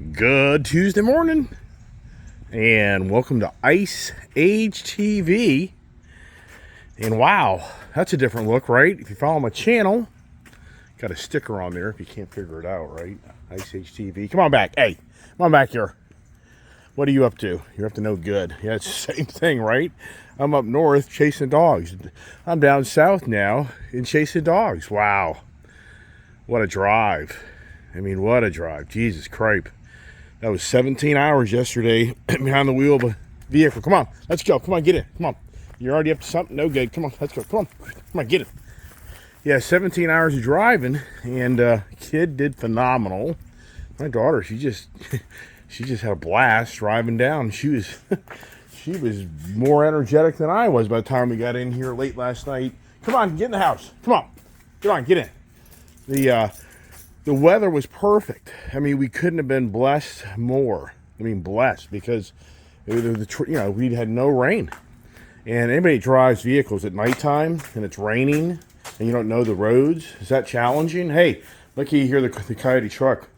Good Tuesday morning, and welcome to Ice Age TV. And wow, that's a different look, right? If you follow my channel, got a sticker on there if you can't figure it out, right? Ice Age TV. Come on back. Hey, come on back here. What are you up to? You're up to no good. Yeah, it's the same thing, right? I'm up north chasing dogs. I'm down south now and chasing dogs. Wow. What a drive. I mean, what a drive. Jesus Christ. That was 17 hours yesterday behind the wheel of a vehicle. Come on, let's go. Come on, get in. Come on. You're already up to something? No good. Come on, let's go. Come on. Come on, get it. Yeah, 17 hours of driving, and kid did phenomenal. My daughter, she just had a blast driving down. She was more energetic than I was by the time we got in here late last night. Come on, get in the house. Come on. Get on, get in. The weather was perfect. I mean, we couldn't have been blessed more. I mean, blessed because we had no rain. And anybody that drives vehicles at nighttime and it's raining and you don't know the roads, is that challenging? Hey, looky here, the Coyote truck.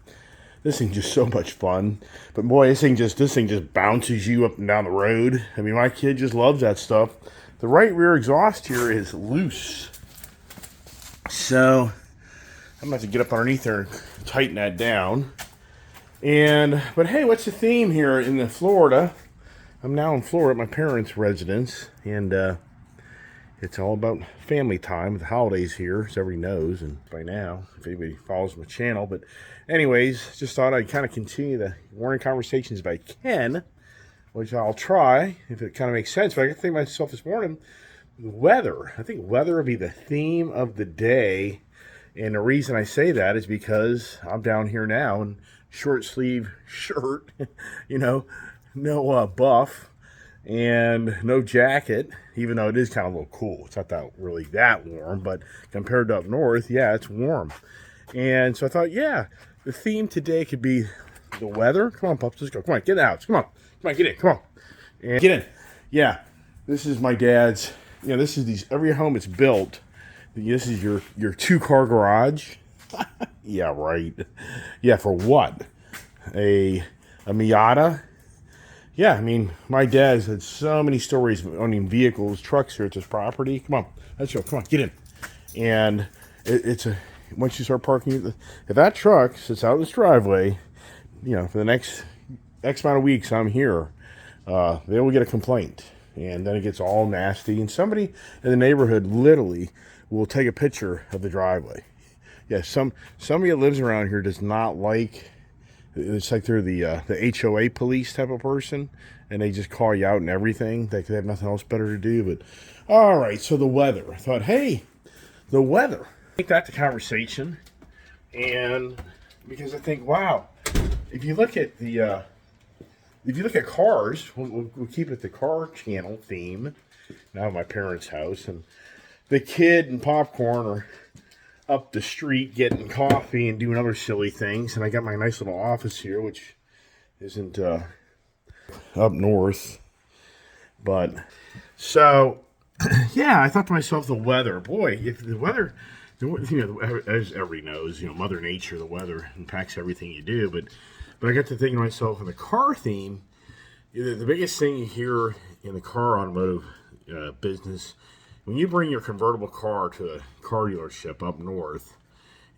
This thing's just so much fun. But boy, this thing just bounces you up and down the road. I mean, my kid just loves that stuff. The right rear exhaust here is loose. So I'm going to have to get up underneath there and tighten that down. But hey, what's the theme here in Florida? I'm now in Florida at my parents' residence, and it's all about family time with the holidays here, as everybody knows, and by now, if anybody follows my channel. But anyways, just thought I'd kind of continue the morning conversations if I can, which I'll try, if it kind of makes sense. But I got to think to myself this morning, the weather. I think weather will be the theme of the day. And the reason I say that is because I'm down here now in short sleeve shirt, no buff and no jacket, even though it is kind of a little cool. It's not really that warm, but compared to up north, yeah, it's warm. And so I thought, yeah, the theme today could be the weather. Come on, pups, let's go. Come on, get in the house. Come on, get in. Come on. And get in. Yeah, this is my dad's, every home it's built. This is your 2-car garage. Yeah, right. Yeah, for what? A Miata? Yeah, I mean, my dad's had so many stories of owning vehicles, trucks here at this property. Come on, let's go. Come on, get in. And once you start parking, if that truck sits out in this driveway, for the next X amount of weeks I'm here, they will get a complaint. And then it gets all nasty. And somebody in the neighborhood literally will take a picture of the driveway. Yeah, somebody that lives around here does not like. It's like they're the HOA police type of person, and they just call you out and everything. They have nothing else better to do. But all right, so the weather. I thought, hey, the weather. Take that to conversation, and because I think, wow, if you look at cars, we'll keep it the car channel theme. Now at my parents' house, and the kid and popcorn are up the street getting coffee and doing other silly things. And I got my nice little office here, which isn't up north. But so, yeah, I thought to myself, the weather. Boy, if the weather, as everybody knows, Mother Nature, the weather impacts everything you do. But I got to thinking to myself, in the car theme, the biggest thing you hear in the car automotive business, when you bring your convertible car to a car dealership up north,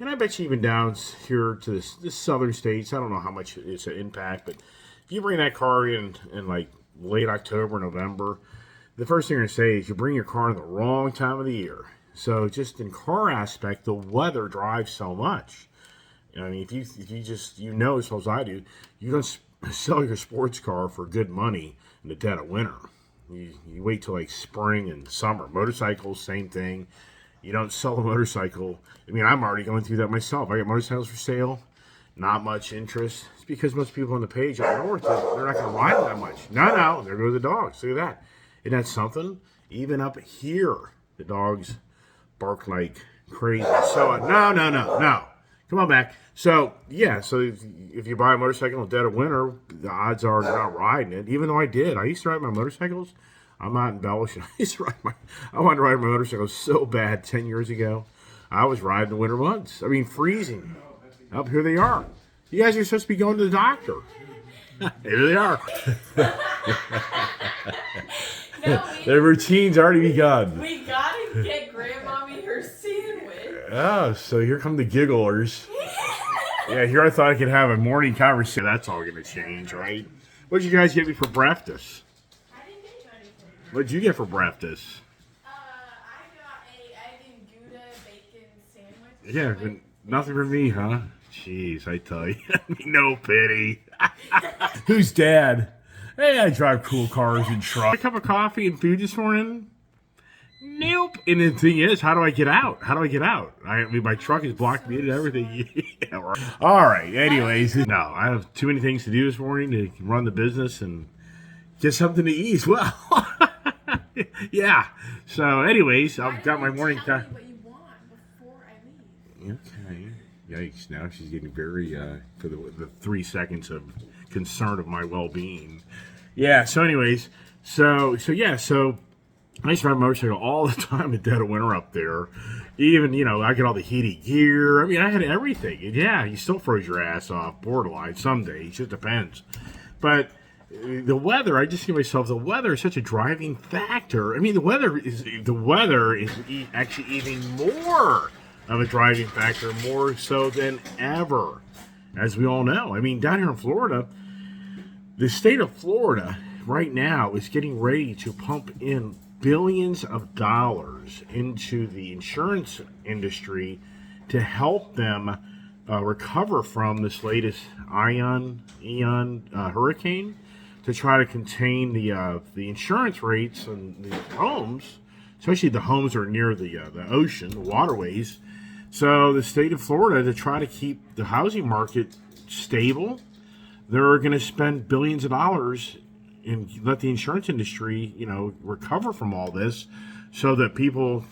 and I bet you even down here to this southern states, I don't know how much it's an impact, but if you bring that car in like late October, November, the first thing you're going to say is you bring your car in the wrong time of the year. So just in car aspect, the weather drives so much. I mean, if you just, as well as I do, you don't sell your sports car for good money in the dead of winter. You wait till like spring and summer. Motorcycles, same thing. You don't sell a motorcycle. I mean, I'm already going through that myself. I got motorcycles for sale. Not much interest. It's because most people on the page up north, they're not going to ride that much. No, there go the dogs. Look at that. Isn't that something? Even up here, the dogs bark like crazy. So, no. Come on back. So, yeah, if you buy a motorcycle in the dead of winter, the odds are you're not riding it. Even though I did. I used to ride my motorcycles. I'm not embellishing. I wanted to ride my motorcycle so bad 10 years ago. I was riding the winter months. I mean, freezing. Up here they are. You guys are supposed to be going to the doctor. Here they are. Their routine's already begun. We gotta get Grandmommy her sandwich. Oh, so here come the gigglers. Yeah, here I thought I could have a morning conversation. That's all going to change, right? What did you guys get me for breakfast? I didn't get you anything. What did you get for breakfast? I got a egg and Gouda bacon sandwich. Yeah, but nothing for me, huh? Jeez, I tell you. No pity. Who's dad? Hey, I drive cool cars and trucks. A cup of coffee and food this morning? Nope. And the thing is, how do I get out? How do I get out? I mean, my truck is blocked me and everything. Yeah, right. All right. Anyways, no, I have too many things to do this morning to run the business and get something to eat as well. Yeah. So, anyways, I've got my morning time. What you want before I leave? Okay. Yikes. Now she's getting very, for the 3 seconds of concern of my well-being. Yeah. So, anyways, so I used to ride a motorcycle all the time in dead of winter up there. Even, I get all the heated gear. I mean, I had everything. And yeah, you still froze your ass off, borderline, some days. It just depends. But the weather, I just see myself, the weather is such a driving factor. I mean, the weather is actually even more of a driving factor, more so than ever, as we all know. I mean, down here in Florida, the state of Florida right now is getting ready to pump in billions of dollars into the insurance industry to help them recover from this latest Ian hurricane, to try to contain the insurance rates on the homes, especially the homes that are near the ocean, the waterways. So the state of Florida, to try to keep the housing market stable, they're going to spend billions of dollars and let the insurance industry, recover from all this, so that people,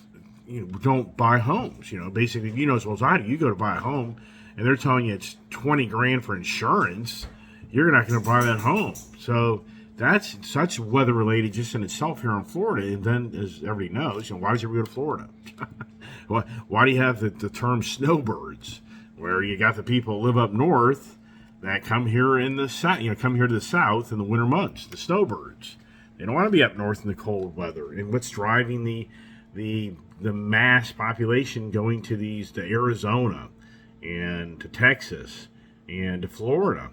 don't buy homes. Basically, as well as I do, you go to buy a home, and they're telling you it's $20,000 for insurance. You're not going to buy that home. So that's such weather related just in itself here in Florida. And then, as everybody knows, why does everybody go to Florida? Why do you have the term snowbirds, where you got the people who live up north that come here in the south, come here to the south in the winter months, the snowbirds. They don't want to be up north in the cold weather. And what's driving the mass population going to Arizona and to Texas and to Florida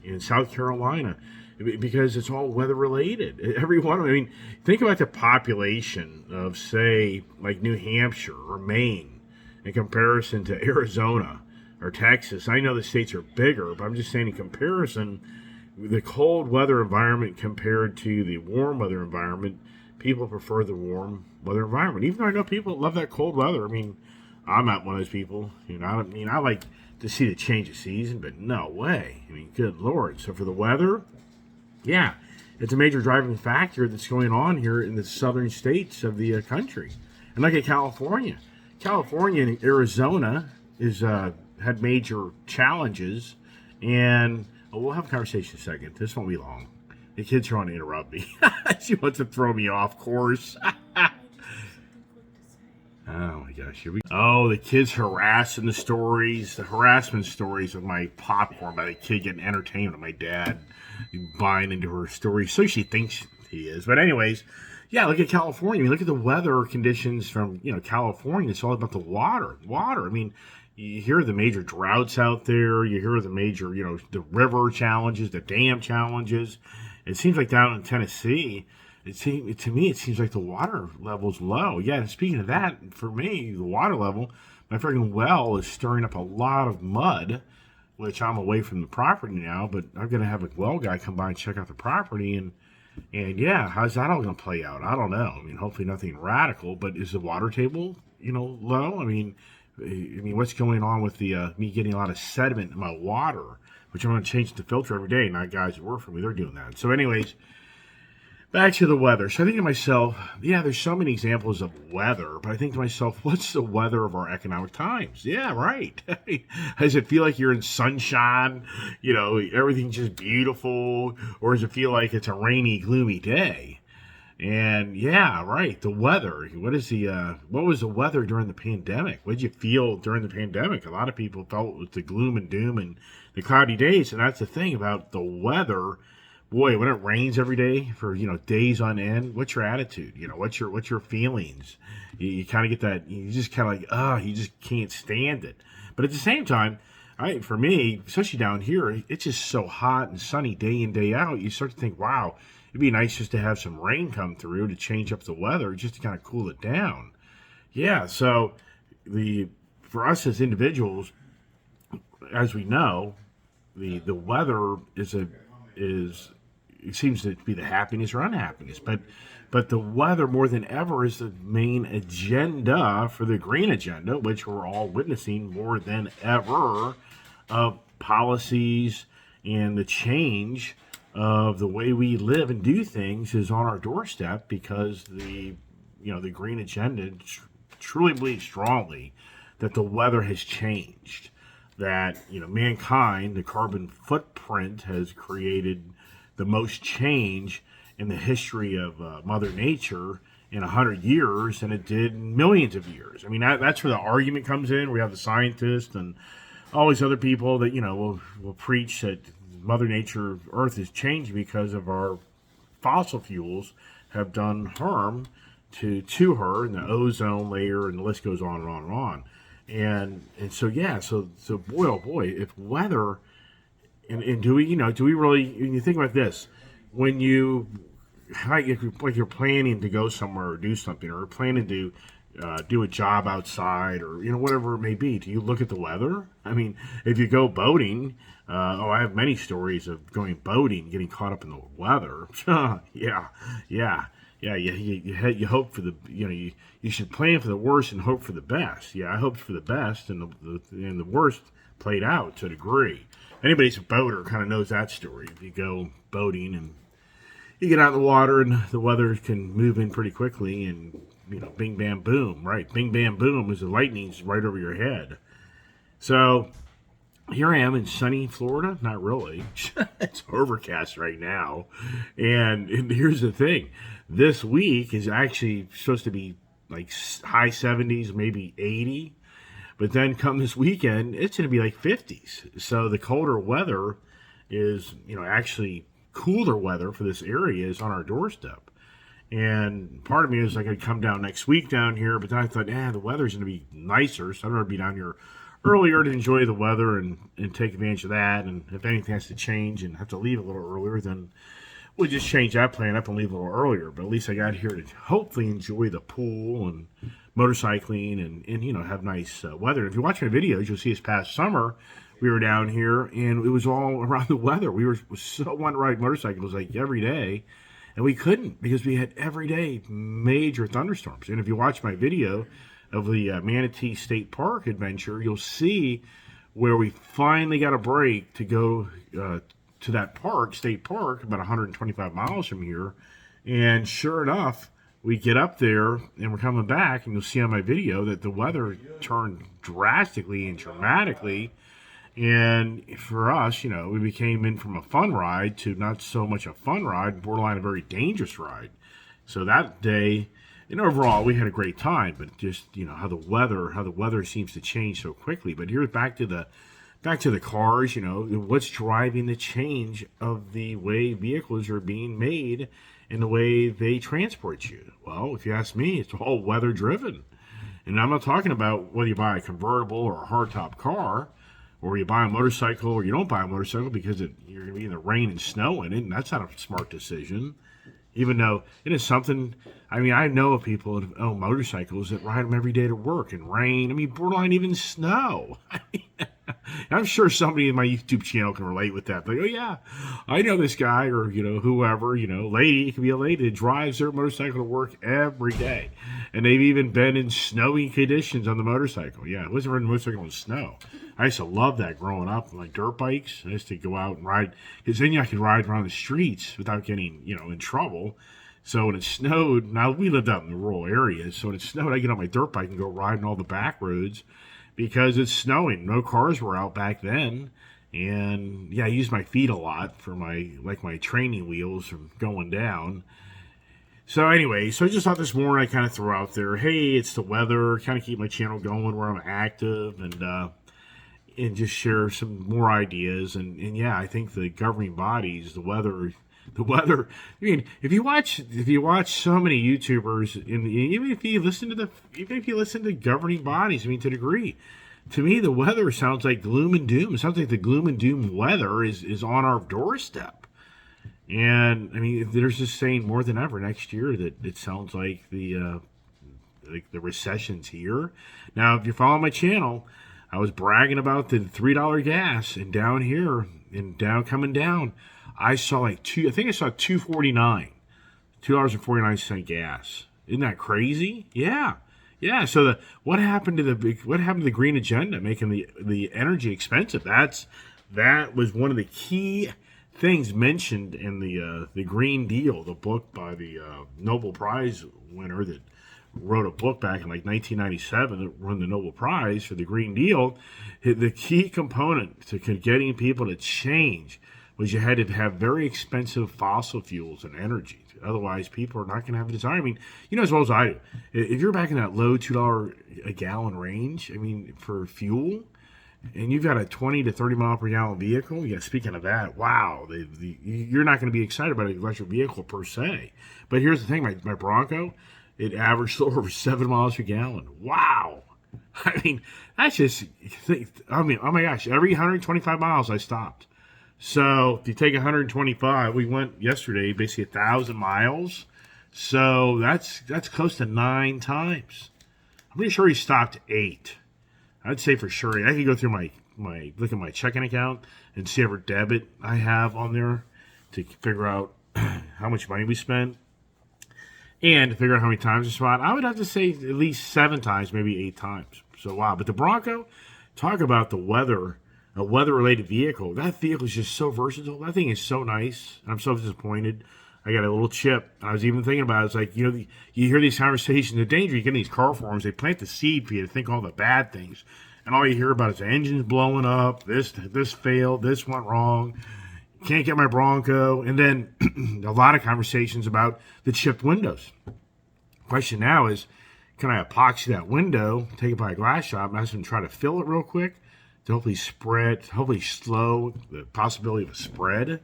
and South Carolina? Because it's all weather related. Every one of them. I mean, think about the population of, say, like New Hampshire or Maine in comparison to Arizona or Texas. I know the states are bigger, but I'm just saying in comparison, the cold weather environment compared to the warm weather environment, people prefer the warm weather environment. Even though I know people that love that cold weather. I mean, I'm not one of those people. I like to see the change of season, but no way. I mean, good Lord. So for the weather, yeah, it's a major driving factor that's going on here in the southern states of the country. And look at California. California and Arizona is had major challenges, and we'll have a conversation in a second. This won't be long. The kids are on to interrupt me. She wants to throw me off course. Oh my gosh, here we go. Oh, the kids harassing the harassment stories of my popcorn by the kid getting entertainment of my dad buying into her story. So she thinks he is. But anyways, yeah, look at California. I mean, look at the weather conditions from, California. It's all about the water. I mean, you hear the major droughts out there. You hear the major, the river challenges, the dam challenges. It seems like down in Tennessee, to me, it seems like the water level's low. Yeah, and speaking of that, for me, the water level, my freaking well is stirring up a lot of mud, which I'm away from the property now, but I'm going to have a well guy come by and check out the property. And yeah, how's that all going to play out? I don't know. I mean, hopefully nothing radical, but is the water table, low? I mean, what's going on with the me getting a lot of sediment in my water, which I'm going to change the filter every day. Not guys who work for me, they're doing that. So anyways, back to the weather. So I think to myself, yeah, there's so many examples of weather, but I think to myself, what's the weather of our economic times? Yeah, right. Does it feel like you're in sunshine? Everything's just beautiful? Or does it feel like it's a rainy, gloomy day? And yeah, right. The weather. What was the weather during the pandemic? What did you feel during the pandemic? A lot of people felt it was the gloom and doom and the cloudy days. And that's the thing about the weather. Boy, when it rains every day for days on end, what's your attitude? What's your feelings? You kind of get that. You just kind of like, you just can't stand it. But at the same time, for me, especially down here, it's just so hot and sunny day in day out. You start to think, wow, it'd be nice just to have some rain come through to change up the weather, just to kind of cool it down. Yeah. So the for us as individuals, as we know, the weather is it seems to be the happiness or unhappiness, but the weather more than ever is the main agenda for the green agenda, which we're all witnessing more than ever, of policies and the change of the way we live and do things is on our doorstep because the green agenda truly believes strongly that the weather has changed, that mankind, the carbon footprint has created the most change in the history of Mother Nature in 100 years than it did in millions of years. I mean, that's where the argument comes in. We have the scientists and all these other people that will preach that Mother Nature, Earth is changing because of our fossil fuels have done harm to her and the ozone layer, and the list goes on and on and on. And so yeah, so boy oh boy, if weather and do we really, when you think about this, when you like you're planning to go somewhere or do something, or planning to do a job outside, or whatever it may be, do you look at the weather? I mean, if you go boating, I have many stories of going boating, getting caught up in the weather. Yeah, yeah, yeah. You hope for you should plan for the worst and hope for the best. Yeah, I hoped for the best, and the worst played out to a degree. Anybody's a boater kind of knows that story. If you go boating and you get out in the water and the weather can move in pretty quickly, and bing bam boom, right? Bing bam boom is the lightning's right over your head. So here I am in sunny Florida. Not really. It's overcast right now. And here's the thing. This week is actually supposed to be like high 70s, maybe 80. But then come this weekend, it's going to be like 50s. So the colder weather is, actually cooler weather for this area is on our doorstep. And part of me is like, I'd come down next week down here, but then I thought, the weather's going to be nicer. So I'd rather be down here earlier to enjoy the weather and take advantage of that. And if anything has to change and have to leave a little earlier, then we'll just change that plan up and leave a little earlier. But at least I got here to hopefully enjoy the pool and motorcycling and have nice weather. If you watch my videos, you'll see this past summer we were down here and it was all around the weather. We were so wanting to ride motorcycles like every day, and we couldn't because we had everyday major thunderstorms. And if you watch my video of the Manatee State Park adventure, you'll see where we finally got a break to go to that state park, about 125 miles from here. And sure enough, we get up there and we're coming back, and you'll see on my video that the weather turned drastically and dramatically. And for us, we became in from a fun ride to not so much a fun ride, borderline a very dangerous ride. So that day, and overall, we had a great time. But just how the weather seems to change so quickly. But here's back to the cars. What's driving the change of the way vehicles are being made and the way they transport you? Well, if you ask me, it's all weather driven. And I'm not talking about whether you buy a convertible or a hardtop car, or you buy a motorcycle or you don't buy a motorcycle because you're going to be in the rain and snow in it, and that's not a smart decision. Even though it is something, I know of people that own motorcycles that ride them every day to work in rain. Borderline even snow. I'm sure somebody in my YouTube channel can relate with that. Like, oh yeah, I know this guy, or whoever, lady, it could be a lady that drives their motorcycle to work every day, and they've even been in snowy conditions on the motorcycle. Yeah, I wasn't riding a motorcycle in snow. I used to love that growing up, like dirt bikes. I used to go out and ride, because then I could ride around the streets without getting in trouble. So when it snowed, now we lived out in the rural areas, so when it snowed, I get on my dirt bike and go riding all the back roads because it's snowing. No cars were out back then. And yeah, I used my feet a lot for my training wheels from going down. So anyway, so I just thought this morning I kind of throw out there, hey, it's the weather, kind of keep my channel going where I'm active and just share some more ideas. And yeah, I think the governing bodies, the weather. I mean, if you watch so many YouTubers, even if you listen to governing bodies, I mean, to a degree, to me, the weather sounds like gloom and doom. It sounds like the gloom and doom weather is on our doorstep. And I mean, there's this saying more than ever next year that it sounds like the recession's here. Now, if you follow my channel, I was bragging about the $3 gas, and down here and down coming down, I saw like two. I think I saw $2.49, $2.49 gas. Isn't that crazy? Yeah. Yeah, so what happened to the green agenda, making the energy expensive? That was one of the key things mentioned in the Green Deal, the book by the Nobel Prize winner that wrote a book back in like 1997 that won the Nobel Prize for the Green Deal. The key component to getting people to change was you had to have very expensive fossil fuels and energy. Otherwise, people are not going to have a desire. I mean, you know as well as I do, if you're back in that low $2 a gallon range, I mean, for fuel, and you've got a 20 to 30 mile per gallon vehicle, yeah, speaking of that, wow, you're not going to be excited about an electric vehicle per se. But here's the thing, my Bronco, it averaged over 7 miles per gallon. Wow. I mean, that's just, I mean, oh my gosh, every 125 miles I stopped. So if you take 125, we went yesterday basically 1,000 miles. So that's close to 9 times. I'm pretty sure he stopped 8. I'd say for sure. I could go through my look at my checking account and see every debit I have on there to figure out how much money we spent and to figure out how many times we spent. I would have to say at least 7 times, maybe 8 times. So wow. But the Bronco, talk about the weather. A weather-related vehicle. That vehicle is just so versatile. That thing is so nice. I'm so disappointed. I got a little chip. I was even thinking about it. It's like, you know, you hear these conversations. The danger you get in these car forums, they plant the seed for you to think all the bad things. And all you hear about is the engine's blowing up. This failed. This went wrong. Can't get my Bronco. And then a lot of conversations about the chipped windows. Question now is, can I epoxy that window, take it by a glass shop, and ask them to try to fill it real quick? To hopefully slow the possibility of a spread.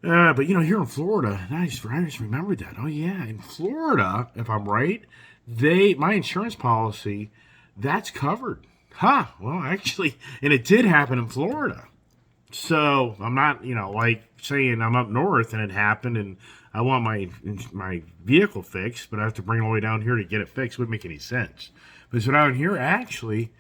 But, you know, here in Florida, I just remembered that. Oh, yeah, in Florida, if I'm right, my insurance policy, that's covered. Huh, well, actually, and it did happen in Florida. So I'm not, you know, like saying I'm up north and it happened and I want my vehicle fixed, but I have to bring it all the way down here to get it fixed. It wouldn't make any sense. But so down here, actually...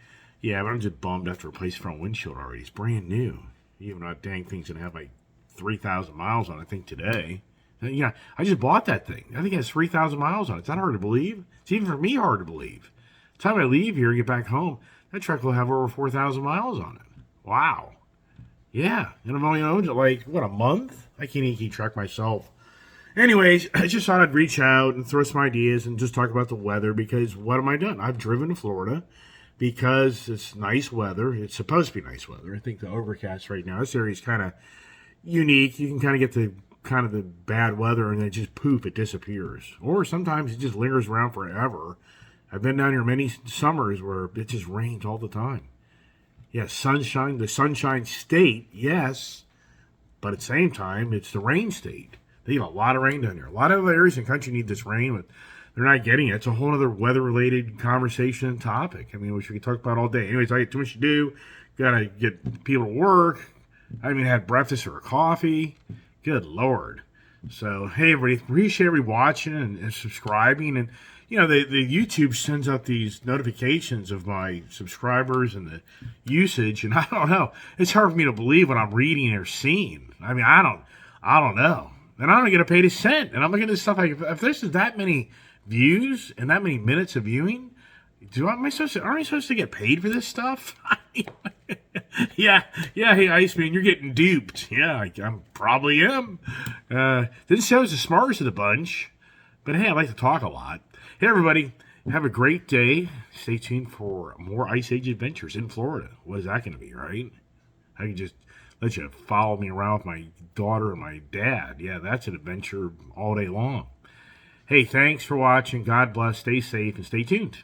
Yeah, but I'm just bummed after replacing front windshield already. It's brand new. Even though that dang thing's going to have like 3,000 miles on it, I think, today. Yeah, I just bought that thing. I think it has 3,000 miles on it. It's not hard to believe. It's even for me hard to believe. By the time I leave here and get back home, that truck will have over 4,000 miles on it. Wow. Yeah, and I've only owned it like, what, a month? I can't even keep track myself. Anyways, I just thought I'd reach out and throw some ideas and just talk about the weather because what am I doing? I've driven to Florida. Because it's nice weather. It's supposed to be nice weather. I think the overcast right now, this area is kind of unique. You can kind of get the bad weather and then just poof, it disappears. Or sometimes it just lingers around forever. I've been down here many summers where it just rains all the time. Yeah, sunshine, the sunshine state, yes. But at the same time, it's the rain state. They get a lot of rain down here. A lot of other areas in the country need this rain, but they're not getting it. It's a whole other weather-related conversation and topic. I mean, which we could talk about all day. Anyways, I get too much to do. Got to get people to work. I haven't even had breakfast or coffee. Good Lord. So, hey, everybody, appreciate everybody watching and subscribing. And, you know, the YouTube sends out these notifications of my subscribers and the usage. And I don't know. It's hard for me to believe what I'm reading or seeing. I mean, I don't know. And I don't get paid a cent. And I'm looking at this stuff like, if this is that many views and that many minutes of viewing, aren't I supposed to get paid for this stuff? yeah, hey Iceman, you're getting duped. Yeah, I probably am. This show's the smartest of the bunch, but hey, I like to talk a lot. Hey everybody, have a great day. Stay tuned for more Ice Age adventures in Florida. What is that going to be, right? I can just let you follow me around with my daughter and my dad. Yeah, that's an adventure all day long. Hey, thanks for watching. God bless. Stay safe and stay tuned.